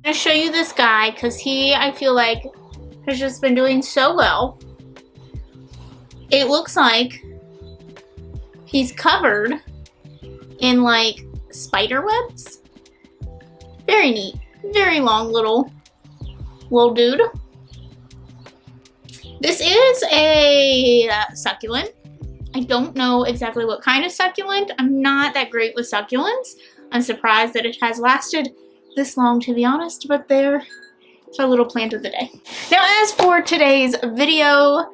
I'm gonna show you this guy because I feel like, has just been doing so well. It looks like he's covered in like spider webs. Very neat. Very long little dude. This is a succulent. I don't know exactly what kind of succulent. I'm not that great with succulents. I'm surprised that it has lasted this long, to be honest, but it's our little plant of the day. Now, as for today's video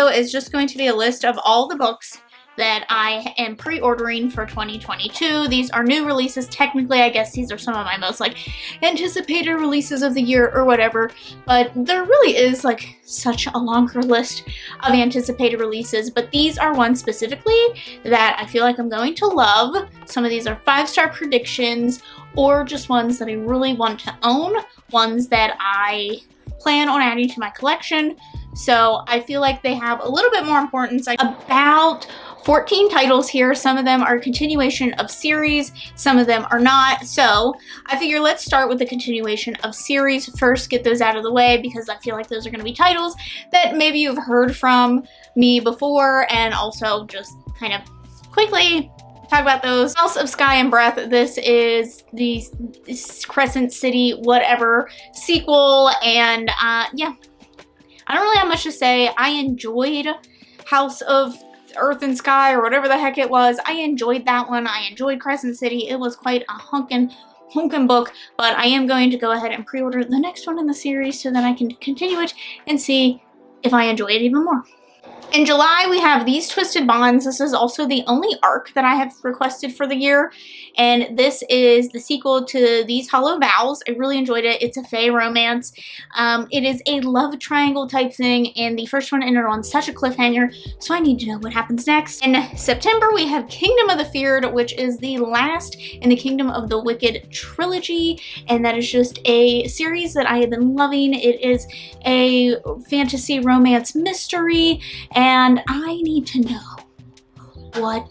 is just going to be a list of all the books that I am pre-ordering for 2022. These are new releases. Technically, I guess these are some of my most like anticipated releases of the year or whatever, but there really is like such a longer list of anticipated releases, but these are ones specifically that I feel like I'm going to love. Some of these are 5-star predictions or just ones that I really want to own, ones that I plan on adding to my collection. So I feel like they have a little bit more importance. About 14 titles here. Some of them are a continuation of series, some of them are not. So I figure let's start with the continuation of series first, get those out of the way, because I feel like those are going to be titles that maybe you've heard from me before, and also just kind of quickly talk about those. House of Sky and Breath. This is the Crescent City whatever sequel, and yeah, I don't really have much to say. I enjoyed House of Earth and Sky or whatever the heck it was. I enjoyed that one. I enjoyed Crescent City. It was quite a hunkin' book, but I am going to go ahead and pre-order the next one in the series so that I can continue it and see if I enjoy it even more. In July, we have These Twisted Bonds. This is also the only arc that I have requested for the year, and this is the sequel to These Hollow Vows. I really enjoyed it. It's a fae romance. It is a love triangle type thing, and the first one ended on such a cliffhanger, so I need to know what happens next. In September, we have Kingdom of the Feared, which is the last in the Kingdom of the Wicked trilogy, and that is just a series that I have been loving. It is a fantasy romance mystery, and I need to know what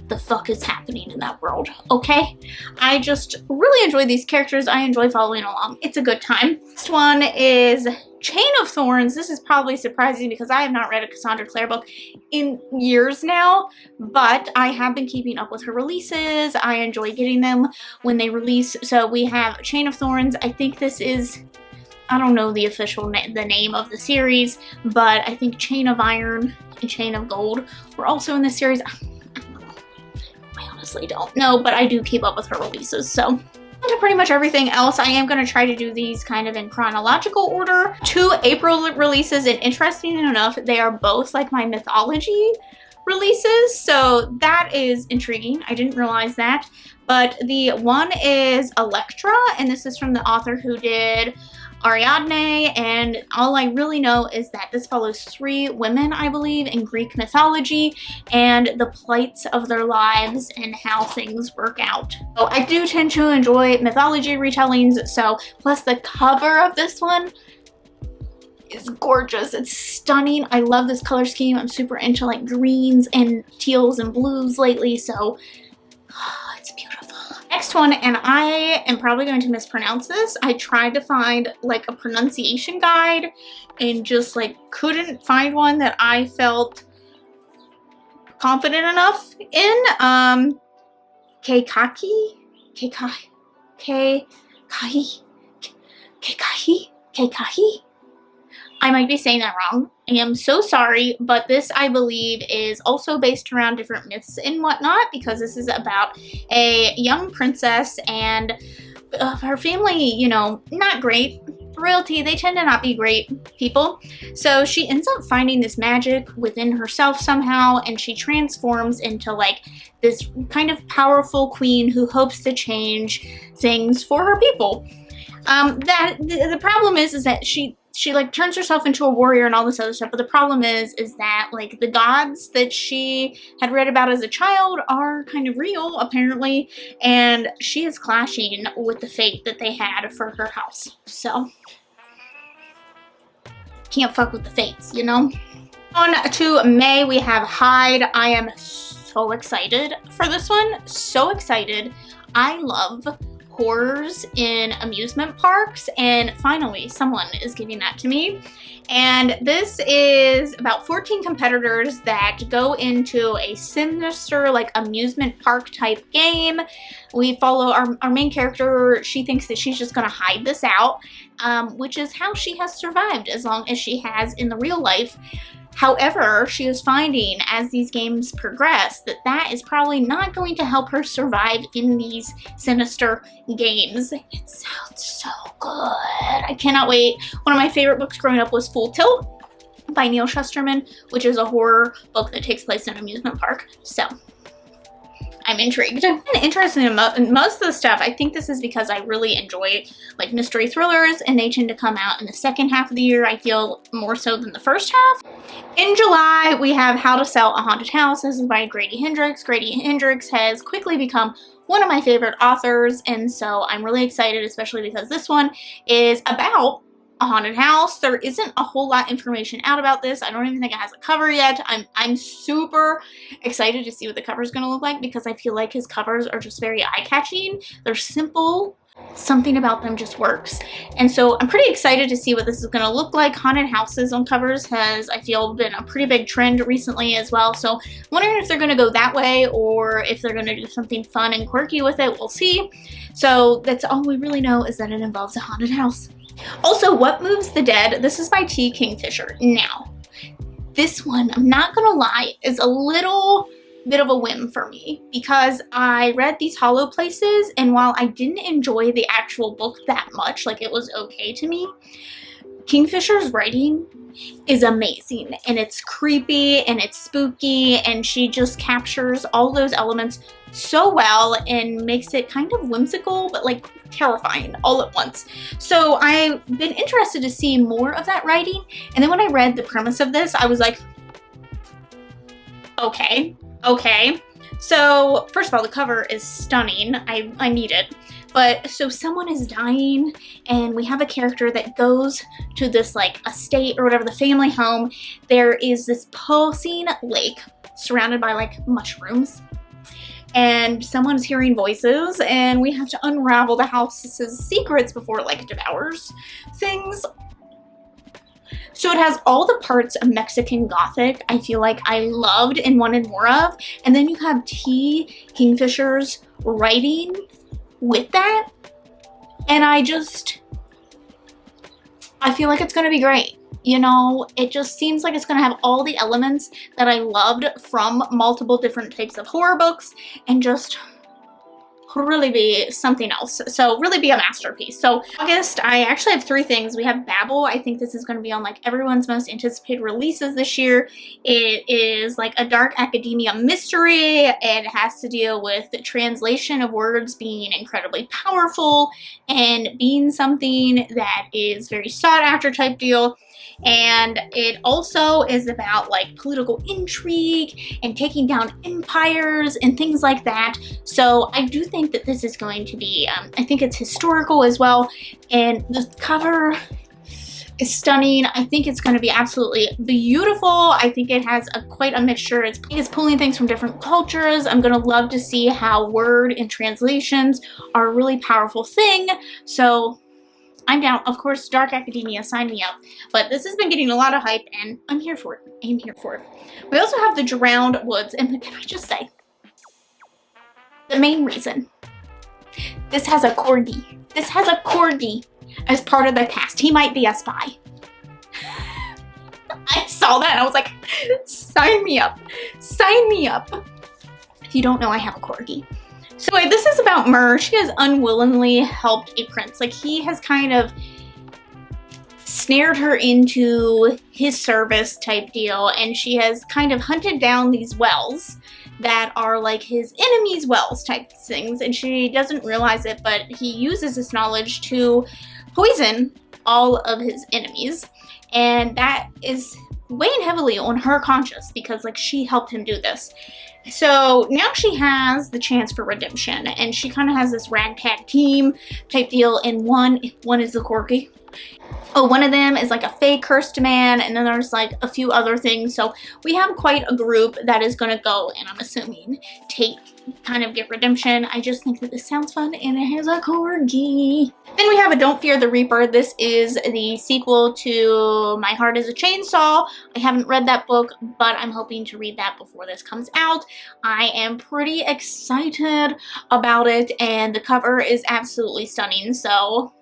the fuck is happening in that world, okay? I just really enjoy these characters. I enjoy following along. It's a good time. Next one is Chain of Thorns. This is probably surprising because I have not read a Cassandra Clare book in years now, but I have been keeping up with her releases. I enjoy getting them when they release. So we have Chain of Thorns. I think this is, I don't know the official the name of the series, but I think Chain of Iron and Chain of Gold were also in this series. I honestly don't know, but I do keep up with her releases. So to pretty much everything else, I am going to try to do these kind of in chronological order. 2 April releases, and interesting enough, they are both like my mythology releases, so that is intriguing. I didn't realize that. But the one is Elektra, and this is from the author who did Ariadne, and all I really know is that this follows 3 women, I believe, in Greek mythology and the plights of their lives and how things work out. So I do tend to enjoy mythology retellings, so plus the cover of this one is gorgeous. It's stunning. I love this color scheme. I'm super into like greens and teals and blues lately, so it's beautiful. Next one, and I am probably going to mispronounce this. I tried to find like a pronunciation guide and just like couldn't find one that I felt confident enough in. Keikahi. I might be saying that wrong. I am so sorry, but this, I believe, is also based around different myths and whatnot, because this is about a young princess and her family, you know, not great. Royalty, they tend to not be great people. So she ends up finding this magic within herself somehow, and she transforms into like this kind of powerful queen who hopes to change things for her people. The problem is that she like turns herself into a warrior and all this other stuff, but the problem is that like the gods that she had read about as a child are kind of real apparently, and she is clashing with the fate that they had for her house. So can't fuck with the fates, you know? On to May, we have Hyde. I am so excited for this one. So excited. I love horrors in amusement parks, and finally someone is giving that to me. And this is about 14 competitors that go into a sinister, like, amusement park type game. We follow our main character. She thinks that she's just gonna hide this out, which is how she has survived as long as she has in the real life. However, she is finding as these games progress that that is probably not going to help her survive in these sinister games. It sounds so good. I cannot wait. One of my favorite books growing up was Full Tilt by Neil Shusterman, which is a horror book that takes place in an amusement park. So I'm intrigued. I'm interested in most of the stuff. I think this is because I really enjoy, like, mystery thrillers, and they tend to come out in the second half of the year, I feel, more so than the first half. In July, we have How to Sell a Haunted House. This is by Grady Hendrix. Grady Hendrix has quickly become one of my favorite authors, and so I'm really excited, especially because this one is about a haunted house. There isn't a whole lot of information out about this. I don't even think it has a cover yet. I'm super excited to see what the cover is going to look like, because I feel like his covers are just very eye-catching. They're simple. Something about them just works. And so I'm pretty excited to see what this is going to look like. Haunted houses on covers has, I feel, been a pretty big trend recently as well. So I'm wondering if they're going to go that way or if they're going to do something fun and quirky with it. We'll see. So that's all we really know, is that it involves a haunted house. Also, What Moves the Dead? This is by T. Kingfisher. Now, this one, I'm not gonna lie, is a little bit of a whim for me, because I read These Hollow Places, and while I didn't enjoy the actual book that much, like, it was okay to me, Kingfisher's writing is amazing, and it's creepy and it's spooky, and she just captures all those elements so well and makes it kind of whimsical but, like, terrifying all at once. So I've been interested to see more of that writing, and then when I read the premise of this, I was like, okay. So first of all, the cover is stunning. I need it. But so someone is dying, and we have a character that goes to this, like, estate or whatever, the family home. There is this pulsing lake surrounded by, like, mushrooms, and someone's hearing voices, and we have to unravel the house's secrets before it, like, devours things. So it has all the parts of Mexican Gothic I feel like I loved and wanted more of, and then you have T. Kingfisher's writing with that, and I feel like it's going to be great. You know, it just seems like it's going to have all the elements that I loved from multiple different types of horror books, and just really be something else. So really be a masterpiece. So August, I actually have 3 things. We have Babble. I think this is going to be on, like, everyone's most anticipated releases this year. It is like a dark academia mystery. It has to deal with the translation of words being incredibly powerful and being something that is very sought after type deal. And it also is about, like, political intrigue and taking down empires and things like that. So I do think that this is going to be, I think it's historical as well. And the cover is stunning. I think it's going to be absolutely beautiful. I think it has quite a mixture. It's pulling things from different cultures. I'm going to love to see how word and translations are a really powerful thing. So I'm down. Of course, Dark Academia, sign me up. But this has been getting a lot of hype, and I'm here for it. I'm here for it. We also have The Drowned Woods, and can I just say, the main reason, this has a corgi. This has a corgi as part of the cast. He might be a spy. I saw that and I was like, sign me up. Sign me up. If you don't know, I have a corgi. So anyway, this is about Myrrh. She has unwillingly helped a prince. Like, he has kind of snared her into his service type deal, and she has kind of hunted down these wells that are like his enemies' wells type things, and she doesn't realize it, but he uses this knowledge to poison all of his enemies, and that is weighing heavily on her conscience because, like, she helped him do this. So now she has the chance for redemption, and she kind of has this ragtag team type deal, and one is the corgi. Oh, one of them is like a fey cursed man, and then there's like a few other things. So we have quite a group that is going to go, and I'm assuming kind of get redemption. I just think that this sounds fun, and it has a corgi. Then we have a Don't Fear the Reaper. This is the sequel to My Heart is a Chainsaw. I haven't read that book, but I'm hoping to read that before this comes out. I am pretty excited about it, and the cover is absolutely stunning, so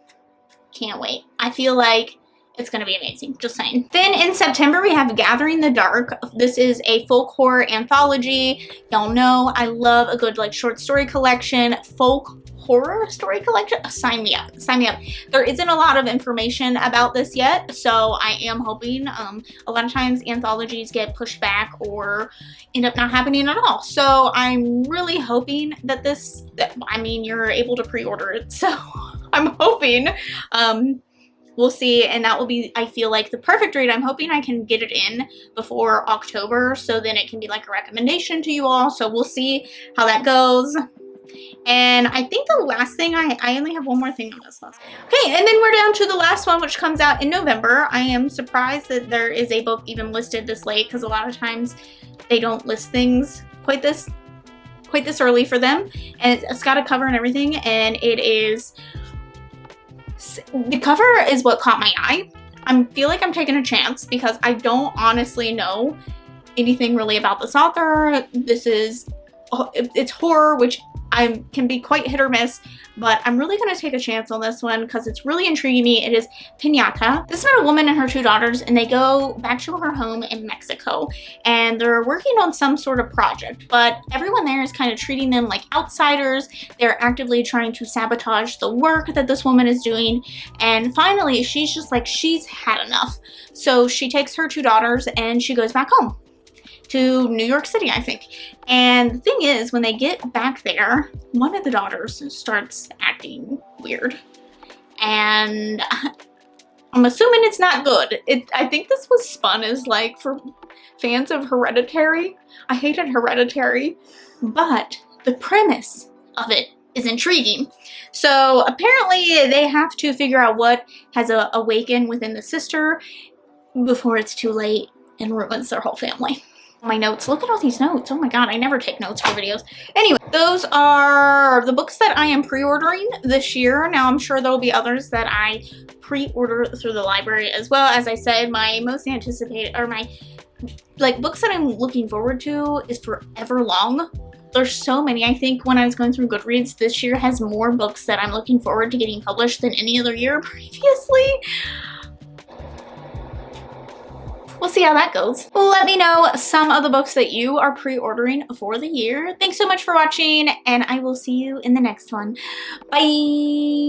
can't wait. I feel like it's going to be amazing, just saying. Then in September, we have Gathering the Dark. This is a folk horror anthology. Y'all know I love a good like short story collection, folk horror story collection. Sign me up, sign me up. There isn't a lot of information about this yet, so I am hoping. A lot of times anthologies get pushed back or end up not happening at all. So I'm really hoping that I mean, you're able to pre-order it, so I'm hoping. We'll see, and that will be, I feel like, the perfect read. I'm hoping I can get it in before October, so then it can be like a recommendation to you all. So we'll see how that goes. And I think the last thing, I only have one more thing on this list. Okay, and then we're down to the last one, which comes out in November. I am surprised that there is a book even listed this late, because a lot of times they don't list things quite this early for them. And it's got a cover and everything, and it is... The cover is what caught my eye. I feel like I'm taking a chance because I don't honestly know anything really about this author. It's horror, which I can be quite hit or miss, but I'm really going to take a chance on this one because it's really intriguing me. It is Piñata. This is about a woman and her two daughters, and they go back to her home in Mexico, and they're working on some sort of project, but everyone there is kind of treating them like outsiders. They're actively trying to sabotage the work that this woman is doing, and finally she's just like, she's had enough. So she takes her two daughters and she goes back home to New York City, I think. And the thing is, when they get back there, one of the daughters starts acting weird. And I'm assuming it's not good. I think this was spun as like for fans of Hereditary. I hated Hereditary, but the premise of it is intriguing. So apparently they have to figure out what has awakened within the sister before it's too late and ruins their whole family. My notes. Look at all these notes. Oh my god, I never take notes for videos. Anyway, those are the books that I am pre-ordering this year. Now I'm sure there'll be others that I pre-order through the library as well. As I said, my most anticipated, or my like books that I'm looking forward to is Forever Long. There's so many. I think when I was going through Goodreads, this year has more books that I'm looking forward to getting published than any other year previously. We'll see how that goes. Let me know some of the books that you are pre-ordering for the year. Thanks so much for watching, and I will see you in the next one. Bye!